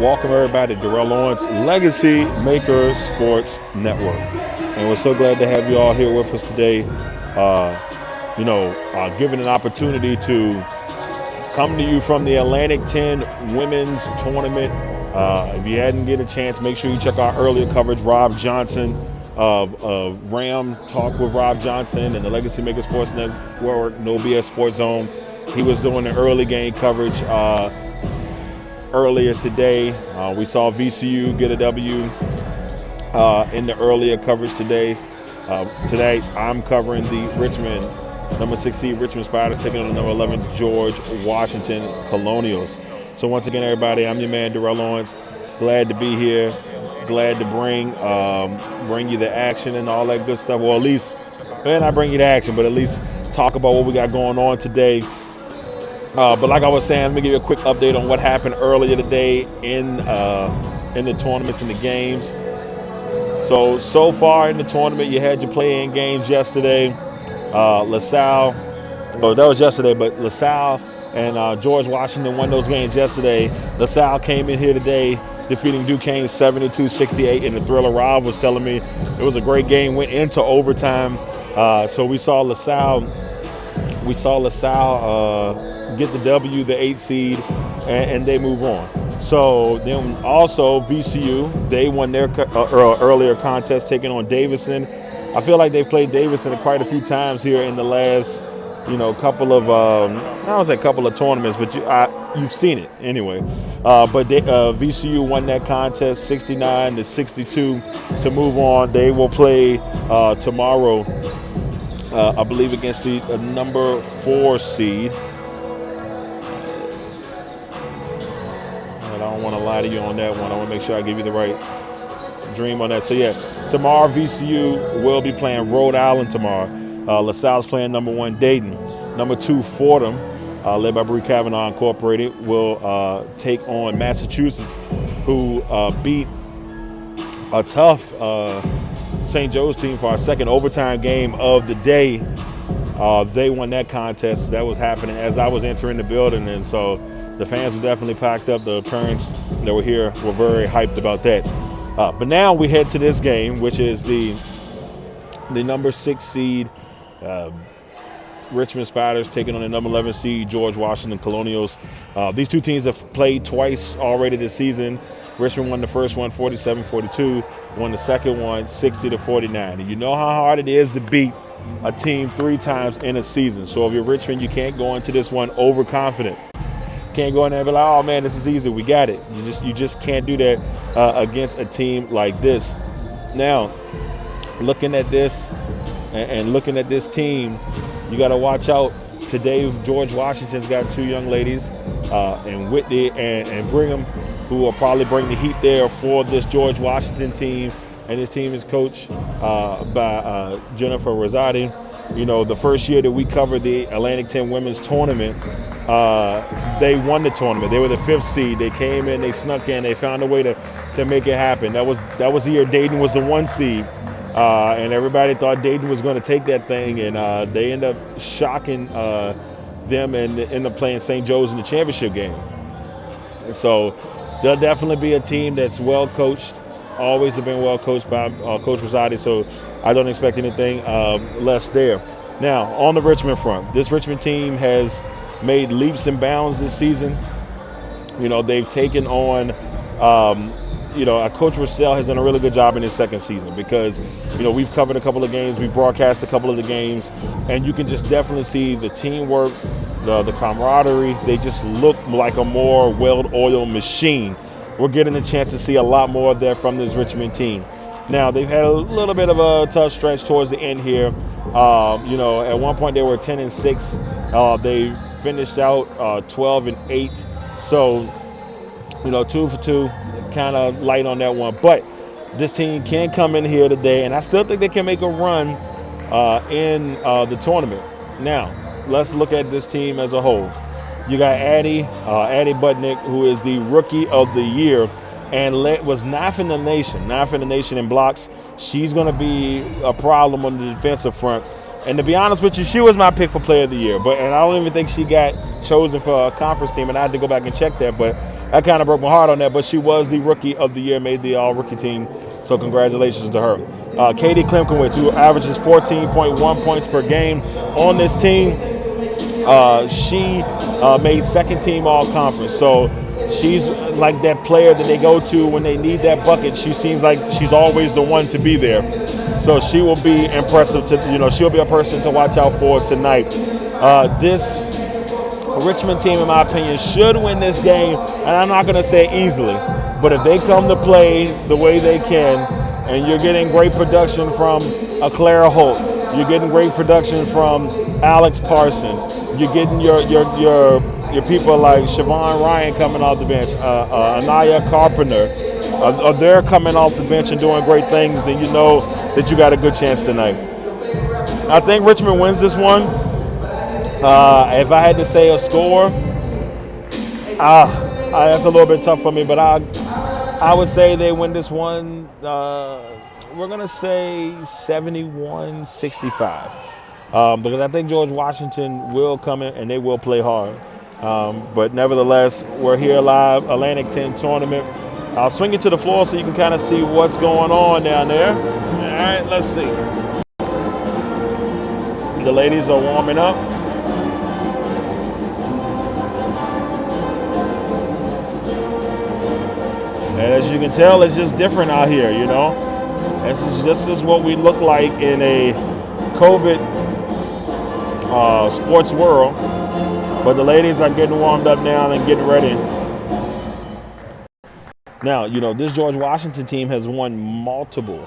welcome everybody to Darrell Lawrence LegacyMaker Sports Network. And we're so glad to have you all here with us today. Given an opportunity to come to you from the Atlantic 10 Women's Tournament. If you hadn't get a chance, make sure you check our earlier coverage. Rob Johnson of Ram Talk with Rob Johnson and the LegacyMaker Sports Network, No BS Sports Zone. He was doing the early game coverage earlier today. We saw VCU get a W in the earlier coverage today. Today, I'm covering the Richmond, number 6 seed Richmond Spiders taking on the number 11 George Washington Colonials. So once again, everybody, I'm your man, Darrell Lawrence. Glad to be here. Glad to bring you the action and all that good stuff. Well, at least, not bring you the action, but at least talk about what we got going on today. But like I was saying, let me give you a quick update on what happened earlier today in the tournaments and the games. So far in the tournament, you had your play-in games yesterday. LaSalle, that was yesterday, but LaSalle and George Washington won those games yesterday. LaSalle came in here today, defeating Duquesne 72-68, and the Thriller Rob was telling me it was a great game, went into overtime. So we saw LaSalle get the W, the 8 seed, and they move on. So then also VCU, they won their earlier contest taking on Davidson. I feel like they've played Davidson quite a few times here in the last, couple of, I don't say couple of tournaments, but you've seen it anyway. But VCU won that contest 69-62 to move on. They will play tomorrow, I believe, against the number 4 seed. I don't want to lie to you on that one. I want to make sure I give you the right dream on that. So, yeah, tomorrow VCU will be playing Rhode Island tomorrow. LaSalle's playing number 1 Dayton. Number 2 Fordham, led by Bree Kavanaugh Incorporated, will take on Massachusetts, who beat a tough St. Joe's team for our second overtime game of the day. They won that contest. That was happening as I was entering the building, and so the fans were definitely packed up. The parents that were here were very hyped about that. But now we head to this game, which is the number 6 seed Richmond Spiders taking on the number 11 seed George Washington Colonials. These two teams have played twice already this season. Richmond won the first one 47-42, won the second one 60-49. And you know how hard it is to beat a team 3 times in a season. So if you're Richmond, you can't go into this one overconfident. Can't go in there and be like, oh man, this is easy, we got it. You just can't do that against a team like this. Now, looking at this and looking at this team, you got to watch out. Today, George Washington's got 2 young ladies, and Whitney and Brigham, who will probably bring the heat there for this George Washington team. And this team is coached by Jennifer Rosati. The first year that we covered the Atlantic 10 Women's Tournament, they won the tournament. They were the 5th seed. They came in, they snuck in, they found a way to make it happen. That was the year Dayton was the 1 seed. And everybody thought Dayton was going to take that thing, and they end up shocking them and end up playing St. Joe's in the championship game. And so they'll definitely be a team that's well coached, always have been well coached by Coach Rosati, so I don't expect anything less there. Now, on the Richmond front, this Richmond team has made leaps and bounds this season. They've taken on Coach Russell has done a really good job in his second season because, we've covered a couple of games, we've broadcast a couple of the games, and you can just definitely see the teamwork, the camaraderie. They just look like a more well-oiled machine. We're getting a chance to see a lot more of that from this Richmond team. Now, they've had a little bit of a tough stretch towards the end here. At one point they were 10-6. They finished out 12-8. So, 2 for 2. Kind of light on that one, but this team can come in here today, and I still think they can make a run in the tournament. Now, let's look at this team as a whole. You got Addie Budnick, who is the Rookie of the Year, and was ninth in the nation in blocks. She's going to be a problem on the defensive front. And to be honest with you, she was my pick for Player of the Year, and I don't even think she got chosen for a conference team, and I had to go back and check that, but that kind of broke my heart on that, but she was the Rookie of the Year, made the All-Rookie team, so congratulations to her. Katie Klimkowitz, who averages 14.1 points per game on this team, she made second team All-Conference, so she's like that player that they go to when they need that bucket. She seems like she's always the one to be there. So she will be impressive to, she'll be a person to watch out for tonight. This Richmond team, in my opinion, should win this game, and I'm not going to say easily, but if they come to play the way they can, and you're getting great production from Clara Holt, you're getting great production from Alex Parsons, you're getting your people like Siobhan Ryan coming off the bench, Anaya Carpenter, they're coming off the bench and doing great things, then you know that you got a good chance tonight. I think Richmond wins this one. If I had to say a score, that's a little bit tough for me, but I would say they win this one. We're going to say 71-65. Because I think George Washington will come in and they will play hard. But nevertheless, we're here live, Atlantic 10 tournament. I'll swing it to the floor so you can kind of see what's going on down there. All right, let's see. The ladies are warming up. And as you can tell, it's just different out here, This is what we look like in a COVID sports world, but the ladies are getting warmed up now and getting ready. Now, this George Washington team has won multiple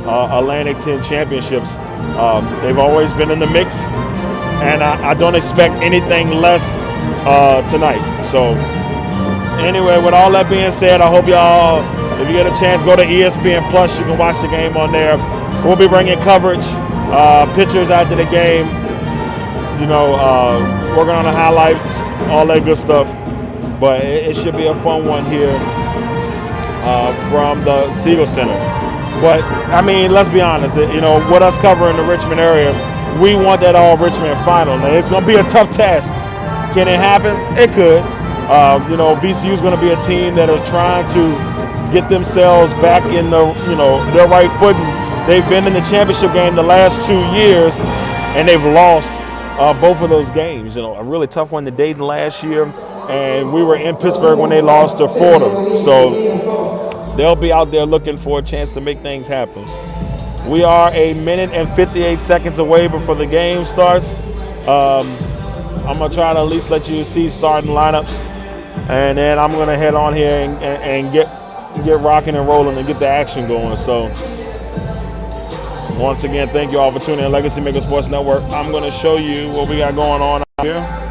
Atlantic 10 championships. They've always been in the mix, and I don't expect anything less tonight. So anyway, with all that being said, I hope y'all, if you get a chance, go to ESPN Plus. You can watch the game on there. We'll be bringing coverage, pictures after the game, working on the highlights, all that good stuff. But it should be a fun one here from the Siegel Center. But, let's be honest, with us covering the Richmond area, we want that all-Richmond final. Now, it's going to be a tough task. Can it happen? It could. VCU is going to be a team that are trying to get themselves back in their right footing. They've been in the championship game the last 2 years, and they've lost both of those games. A really tough one to Dayton last year, and we were in Pittsburgh when they lost to Fordham. So they'll be out there looking for a chance to make things happen. We are 1 minute and 58 seconds away before the game starts. I'm going to try to at least let you see starting lineups, and then I'm going to head on here and get rocking and rolling and get the action going. So once again, thank you all for tuning in LegacyMaker Sports Network. I'm going to show you what we got going on out here.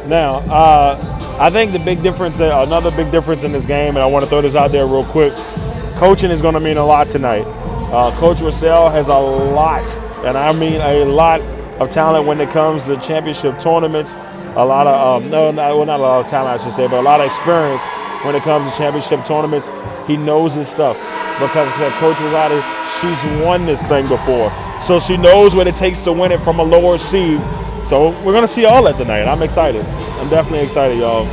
Now, I think the big difference, another big difference in this game, and I want to throw this out there real quick, coaching is going to mean a lot tonight. Coach Russell has a lot, and I mean a lot of talent when it comes to championship tournaments. A lot of, not a lot of talent, I should say, but a lot of experience when it comes to championship tournaments. He knows his stuff because Coach Rosati, she's won this thing before. So she knows what it takes to win it from a lower seed. So we're going to see all that tonight. I'm excited. I'm definitely excited, y'all.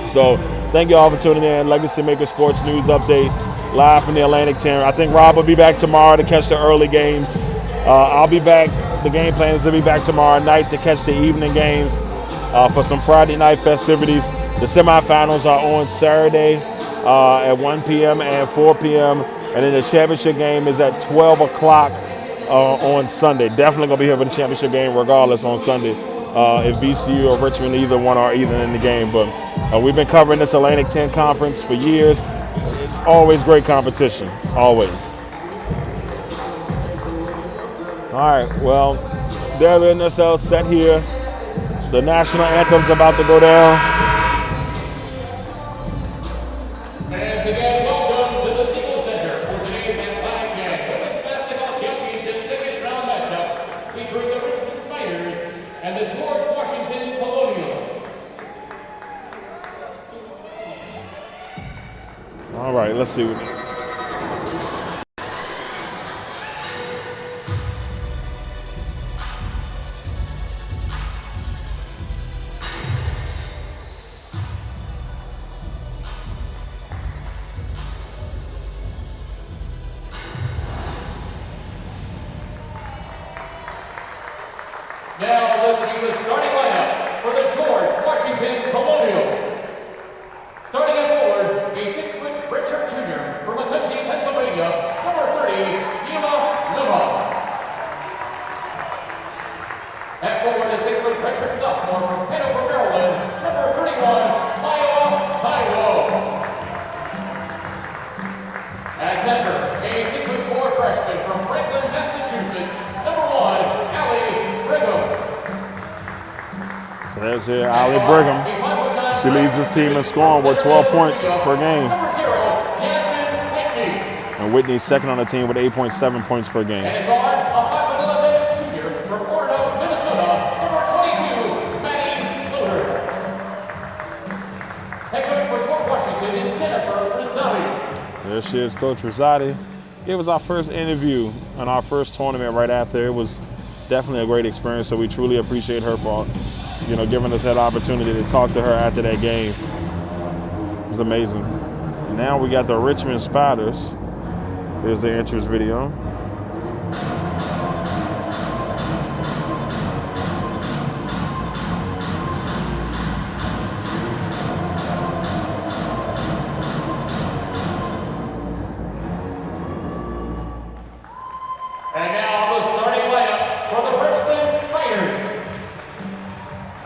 So thank you all for tuning in. LegacyMaker Sports News Update, live from the Atlantic 10. I think Rob will be back tomorrow to catch the early games. I'll be back. The game plan is to be back tomorrow night to catch the evening games for some Friday night festivities. The semifinals are on Saturday at 1 p.m. and 4 p.m. And then the championship game is at 12 o'clock on Sunday. Definitely going to be here for the championship game regardless on Sunday. If VCU or Richmond, either one are either in the game. But we've been covering this Atlantic 10 conference for years. It's always great competition, always. All right, well, they're letting themselves set here. The national anthem's about to go down. And again, welcome to the Siegel Center for today's Atlantic 10 Women's Basketball Championship let's see. Now let's view the starting lineup for the George Washington Colonials. Starting at forward, a 6-foot Richard Jr. from McCutcheon, Pennsylvania, number 30, Lima. At forward, a 6-foot Richard sophomore from Hanover, Maryland, number 31, Taiwo. At center, a 6'4" freshman from Franklin, Massachusetts, number 1, Pregame. So there's here Ali Brigham. She leads this team in scoring with 12 points per game. And Whitney's second on the team with 8.7 points per game. And guard, a 5'11" junior from Orono, Minnesota, number 22, Maddie Loader. Head coach for George Washington is Jennifer Rosati. There she is, Coach Rosati. It was our first interview on our first tournament right after. It was definitely a great experience, so we truly appreciate her for, giving us that opportunity to talk to her after that game. It was amazing. And now we got the Richmond Spiders. Here's the entrance video. And now the starting lineup for the Richmond Spiders.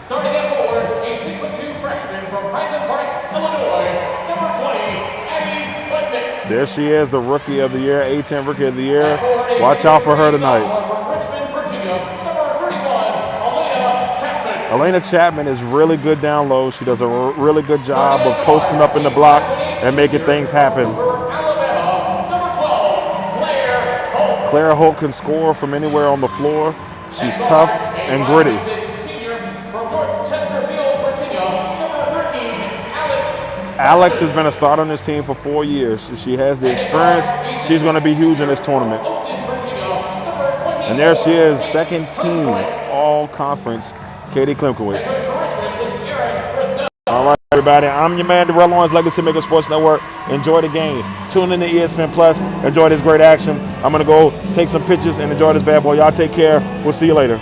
Starting at forward, a 6'2" freshman from Highland Park, Illinois, number 20, Addie Budnick. There she is, the Rookie of the Year, A10 Rookie of the Year. Watch out for her tonight. From Richmond, Virginia, number 31, Elena Chapman. Elena Chapman is really good down low. She does a really good job of posting up in the block and making things happen. Claire Holt can score from anywhere on the floor. She's tough and gritty. Alex has been a starter on this team for 4 years. She has the experience. She's going to be huge in this tournament. And there she is, second team all-conference, Katie Klimkowitz. All right, everybody. I'm your man, Darrell Lawrence, LegacyMaker Sports Network. Enjoy the game. Tune in to ESPN Plus. Enjoy this great action. I'm going to go take some pictures and enjoy this bad boy. Y'all take care. We'll see you later.